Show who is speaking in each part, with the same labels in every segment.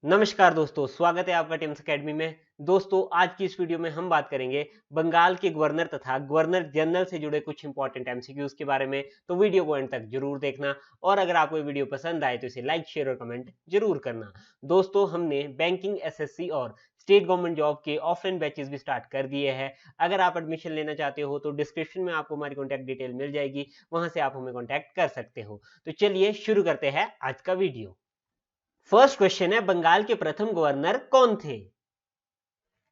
Speaker 1: नमस्कार दोस्तों, स्वागत है आपका टिम्स एकेडमी में। दोस्तों, आज की इस वीडियो में हम बात करेंगे बंगाल के गवर्नर तथा गवर्नर जनरल से जुड़े कुछ इंपॉर्टेंट एमसीक्यूज के बारे में। तो वीडियो को एंड तक जरूर देखना और अगर आपको ये वीडियो पसंद आए तो इसे लाइक, शेयर और कमेंट जरूर करना। दोस्तों, हमने बैंकिंग, एसएससी और स्टेट गवर्नमेंट जॉब के ऑफलाइन बैचेस भी स्टार्ट कर दिए हैं। अगर आप एडमिशन लेना चाहते हो तो डिस्क्रिप्शन में आपको हमारी कॉन्टैक्ट डिटेल मिल जाएगी, वहां से आप हमें कॉन्टैक्ट कर सकते हो। तो चलिए शुरू करते हैं आज का वीडियो। फर्स्ट क्वेश्चन है, बंगाल के प्रथम गवर्नर कौन थे?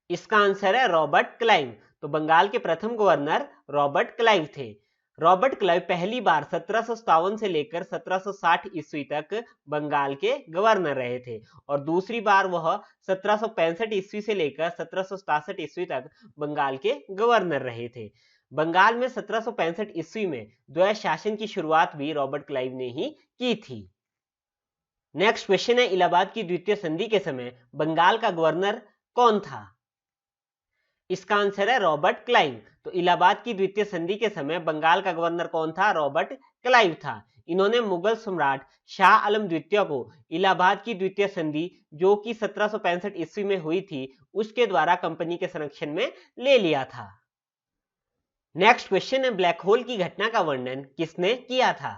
Speaker 1: इसका आंसर है रॉबर्ट क्लाइव। तो बंगाल के प्रथम गवर्नर रॉबर्ट क्लाइव थे। रॉबर्ट क्लाइव पहली बार 1757 से लेकर 1760 ईस्वी तक बंगाल के गवर्नर रहे थे और दूसरी बार वह 1765 ईस्वी से लेकर 1767 ईस्वी तक बंगाल के गवर्नर रहे थे। बंगाल में 1765 ईस्वी में द्वैध शासन की शुरुआत भी रॉबर्ट क्लाइव ने ही की थी। नेक्स्ट क्वेश्चन है, इलाहाबाद की द्वितीय संधि के समय बंगाल का गवर्नर कौन था? इसका आंसर है रॉबर्ट क्लाइव। तो इलाहाबाद की द्वितीय संधि के समय बंगाल का गवर्नर कौन था? रॉबर्ट क्लाइव था। इन्होंने मुगल सम्राट शाह आलम द्वितीय को इलाहाबाद की द्वितीय संधि, जो कि 1765 ईस्वी में हुई थी, उसके द्वारा कंपनी के संरक्षण में ले लिया था। नेक्स्ट क्वेश्चन है, ब्लैक होल की घटना का वर्णन किसने किया था?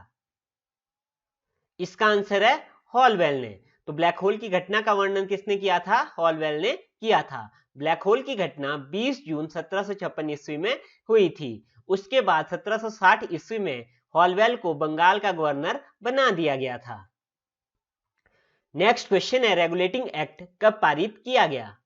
Speaker 1: इसका आंसर है हॉलवेल ने। तो ब्लैक होल की घटना का वर्णन किसने किया था? हॉलवेल ने किया था। ब्लैक होल की घटना 20 जून 1756 ईस्वी में हुई थी। उसके बाद 1760 ईस्वी में हॉलवेल को बंगाल का गवर्नर बना दिया गया था। नेक्स्ट क्वेश्चन है, रेगुलेटिंग एक्ट कब पारित किया गया?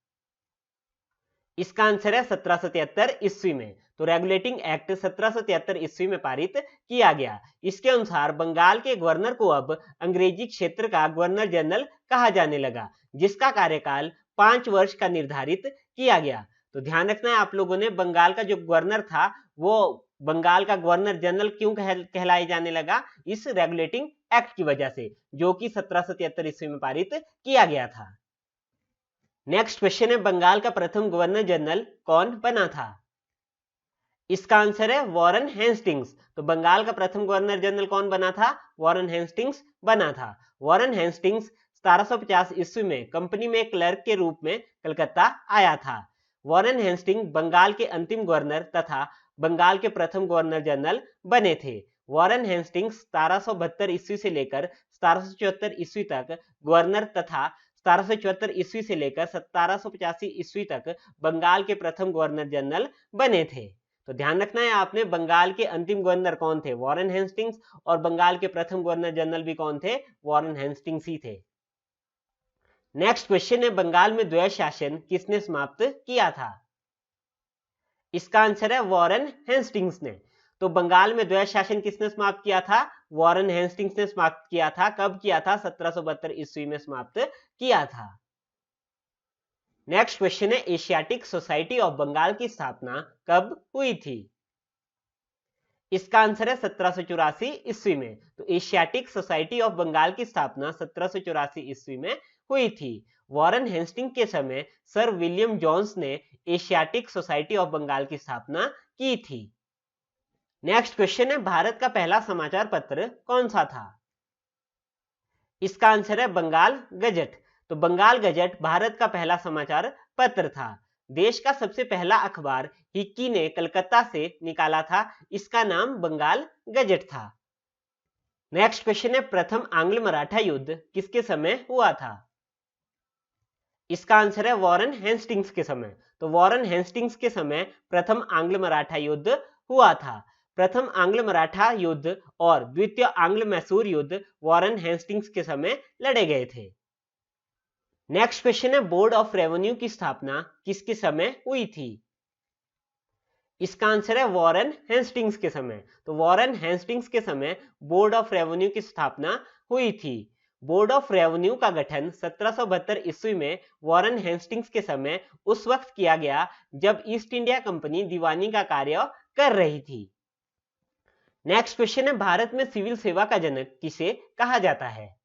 Speaker 1: इसका आंसर है 1773 ईस्वी में। तो रेगुलेटिंग एक्ट 1773 ईस्वी में पारित किया गया। इसके अनुसार बंगाल के गवर्नर को अब अंग्रेजी क्षेत्र का गवर्नर जनरल कहा जाने लगा, जिसका कार्यकाल 5 वर्ष का निर्धारित किया गया। तो ध्यान रखना है आप लोगों ने, बंगाल का जो गवर्नर था वो बंगाल का गवर्नर जनरल क्यों कहलाए जाने लगा? इस रेगुलेटिंग एक्ट की वजह से, जो कि 1773 ईस्वी में पारित किया गया था। नेक्स्ट क्वेश्चन है, बंगाल का प्रथम गवर्नर जनरल कौन बना था? इसका आंसर है वॉरेन हेस्टिंग्स। तो बंगाल का प्रथम गवर्नर जनरल कौन बना था? वॉरेन हेस्टिंग्स बना था। वॉरेन हेस्टिंग्स 1750 ईस्वी में कंपनी में क्लर्क के रूप में कलकत्ता आया था। वॉरेन हेस्टिंग्स बंगाल के अंतिम गवर्नर तथा बंगाल के प्रथम गवर्नर जनरल बने थे। वॉरेन हेस्टिंग्स 1772 ईस्वी से लेकर 1774 ईस्वी तक गवर्नर तथा 1774 ईस्वी से लेकर 1785 ईस्वी तक बंगाल के प्रथम गवर्नर जनरल बने थे। तो ध्यान रखना है आपने, बंगाल के अंतिम गवर्नर कौन थे? Warren Hastings. और बंगाल के प्रथम गवर्नर जनरल भी कौन थे? वॉरेन हेस्टिंग्स ही थे। नेक्स्ट क्वेश्चन है, बंगाल में द्वैध शासन किसने समाप्त किया था? इसका आंसर है वॉरेन हेस्टिंग्स ने। तो बंगाल में द्वैध शासन किसने समाप्त किया था? वॉरेन हेस्टिंग्स ने समाप्त किया था। कब किया था? 1772 ईस्वी में समाप्त किया था। नेक्स्ट क्वेश्चन है, एशियाटिक सोसाइटी ऑफ बंगाल की स्थापना कब हुई थी? इसका आंसर है 1784 ईस्वी में। तो एशियाटिक सोसाइटी ऑफ बंगाल की स्थापना 1784 ईस्वी में हुई थी। वॉरेन हेस्टिंग के समय सर विलियम जोन्स ने एशियाटिक सोसाइटी ऑफ बंगाल की स्थापना की थी। नेक्स्ट क्वेश्चन है, भारत का पहला समाचार पत्र कौन सा था? इसका आंसर है बंगाल गजट। तो बंगाल गजट भारत का पहला समाचार पत्र था। देश का सबसे पहला अखबार हिक्की ने कलकत्ता से निकाला था। इसका नाम बंगाल गजट था। नेक्स्ट क्वेश्चन है, प्रथम आंग्ल मराठा युद्ध किसके समय हुआ था? इसका आंसर है वॉरेन हेस्टिंग्स के समय। तो वॉरेन हेस्टिंग्स के समय प्रथम आंग्ल मराठा युद्ध हुआ था। प्रथम आंग्ल मराठा युद्ध और द्वितीय आंग्ल मैसूर युद्ध वॉरेन हेस्टिंग्स के समय लड़े गए थे। नेक्स्ट क्वेश्चन है, बोर्ड ऑफ रेवेन्यू की स्थापना किसके समय हुई थी? इसका आंसर है वॉरेन हेस्टिंग्स के समय। तो वॉरेन हेस्टिंग्स के समय बोर्ड ऑफ रेवेन्यू की स्थापना हुई थी। बोर्ड ऑफ रेवेन्यू का गठन 1772 ईस्वी में वॉरेन हेस्टिंग्स के समय उस वक्त किया गया जब ईस्ट इंडिया कंपनी दीवानी का कार्य कर रही थी। नेक्स्ट क्वेश्चन है, भारत में सिविल सेवा का जनक किसे कहा जाता है?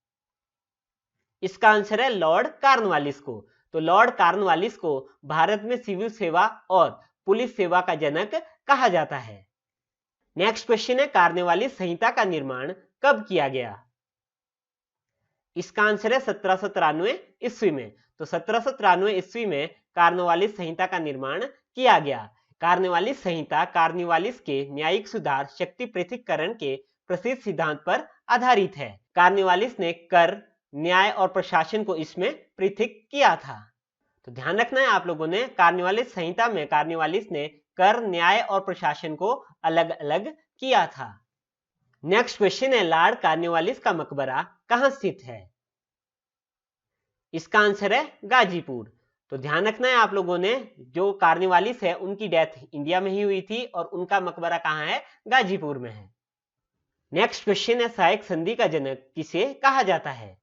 Speaker 1: इसका आंसर है लॉर्ड कॉर्नवालिस को। तो लॉर्ड कॉर्नवालिस को भारत में सिविल सेवा और पुलिस सेवा का जनक कहा जाता है। नेक्स्ट क्वेश्चन है, कॉर्नवालिस संहिता का निर्माण कब किया गया? इसका आंसर है 1793 ईस्वी में। तो 1793 ईस्वी में कार्नवालिस संहिता का निर्माण किया गया। कार्नवालिस संहिता कार्नवालिस के न्यायिक सुधार शक्ति पृथक्करण के प्रसिद्ध सिद्धांत पर आधारित है। कार्नवालिस ने कर, न्याय और प्रशासन को इसमें पृथक किया था। तो ध्यान रखना है आप लोगों ने, कार्नवालिस संहिता में कार्नवालिस ने कर, न्याय और प्रशासन को अलग अलग किया था। नेक्स्ट क्वेश्चन है, लॉर्ड कार्नवालिस का मकबरा कहां स्थित है? इसका आंसर है गाजीपुर। तो ध्यान रखना है आप लोगों ने, जो कार्नवालिस है उनकी डेथ इंडिया में ही हुई थी और उनका मकबरा कहां है? गाजीपुर में है। नेक्स्ट क्वेश्चन है, सहायक संधि का जनक किसे कहा जाता है?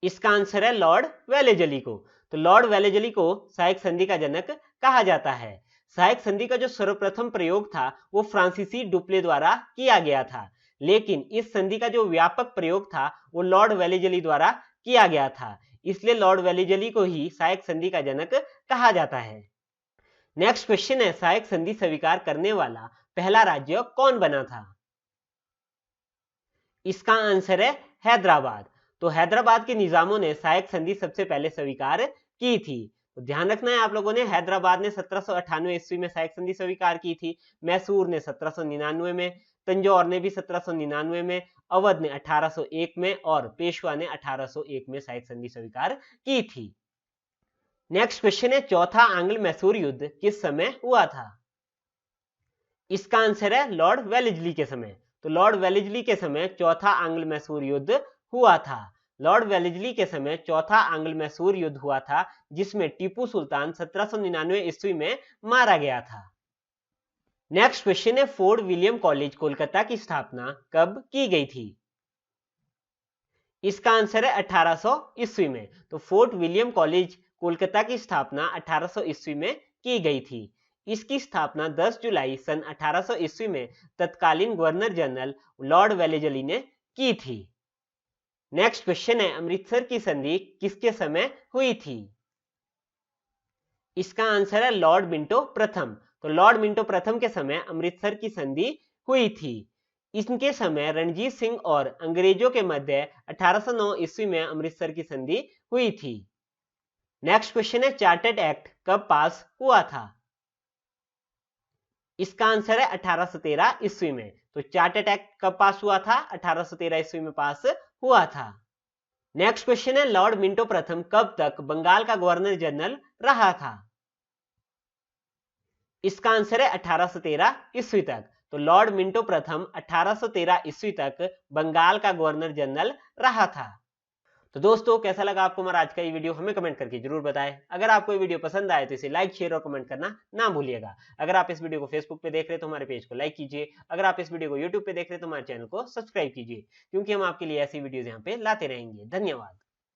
Speaker 1: इसका आंसर है लॉर्ड वेलेजली को। तो लॉर्ड वेलेजली को सहायक संधि का जनक कहा जाता है। सहायक संधि का जो सर्वप्रथम प्रयोग था वो फ्रांसीसी डुप्ले द्वारा किया गया था, लेकिन इस संधि का जो व्यापक प्रयोग था वो लॉर्ड वेलेजली द्वारा किया गया था, इसलिए लॉर्ड वेलेजली को ही सहायक संधि का जनक कहा जाता है। नेक्स्ट क्वेश्चन है, सहायक संधि स्वीकार करने वाला पहला राज्य कौन बना था? इसका आंसर है हैदराबाद। तो हैदराबाद के निजामों ने सहायक संधि सबसे पहले स्वीकार की थी। तो ध्यान रखना है आप लोगों ने, हैदराबाद ने 1798 ईस्वी में सहायक संधि स्वीकार की थी, मैसूर ने 1799 में, तंजौर ने भी 1799 में, अवध ने 1801 में और पेशवा ने 1801 में सहायक संधि स्वीकार की थी। नेक्स्ट क्वेश्चन है, चौथा आंग्ल मैसूर युद्ध किस समय हुआ था? इसका आंसर है लॉर्ड वेलेजली के समय। तो लॉर्ड वेलेजली के समय चौथा आंग्ल मैसूर युद्ध हुआ था। लॉर्ड वेलेजली के समय चौथा आंग्ल मैसूर युद्ध हुआ था, जिसमें टीपू सुल्तान 1799 ईस्वी में मारा गया था। नेक्स्ट क्वेश्चन है, फोर्ट विलियम कॉलेज कोलकाता की स्थापना कब की गई थी? इसका आंसर है 1800 ईस्वी में। तो फोर्ट विलियम कॉलेज कोलकाता की स्थापना 1800 ईस्वी में की गई थी। इसकी स्थापना 10 जुलाई सन 1800 ईस्वी में तत्कालीन गवर्नर जनरल लॉर्ड वेलेजली ने की थी। नेक्स्ट क्वेश्चन है, अमृतसर की संधि किसके समय हुई थी? इसका आंसर है लॉर्ड मिंटो प्रथम। तो लॉर्ड मिंटो प्रथम के समय अमृतसर की संधि हुई थी। इनके समय रणजीत सिंह और अंग्रेजों के मध्य 1809 ईस्वी में अमृतसर की संधि हुई थी। नेक्स्ट क्वेश्चन है, चार्टर्ड एक्ट कब पास हुआ था? इसका आंसर है 1813 ईस्वी में। तो चार्टर्ड एक्ट कब पास हुआ था? 1813 ईस्वी में पास हुआ था। नेक्स्ट क्वेश्चन है, लॉर्ड मिंटो प्रथम कब तक बंगाल का गवर्नर जनरल रहा था? इसका आंसर है 1813 ईस्वी तक। तो लॉर्ड मिंटो प्रथम 1813 ईस्वी तक बंगाल का गवर्नर जनरल रहा था। तो दोस्तों, कैसा लगा आपको हमारा आज का ये वीडियो? हमें कमेंट करके जरूर बताएं। अगर आपको ये वीडियो पसंद आए तो इसे लाइक, शेयर और कमेंट करना ना भूलिएगा। अगर आप इस वीडियो को फेसबुक पे देख रहे हैं तो हमारे पेज को लाइक कीजिए। अगर आप इस वीडियो को यूट्यूब पे देख रहे हैं तो हमारे चैनल को सब्सक्राइब कीजिए, क्योंकि हम आपके लिए ऐसी वीडियोज यहाँ पे लाते रहेंगे। धन्यवाद।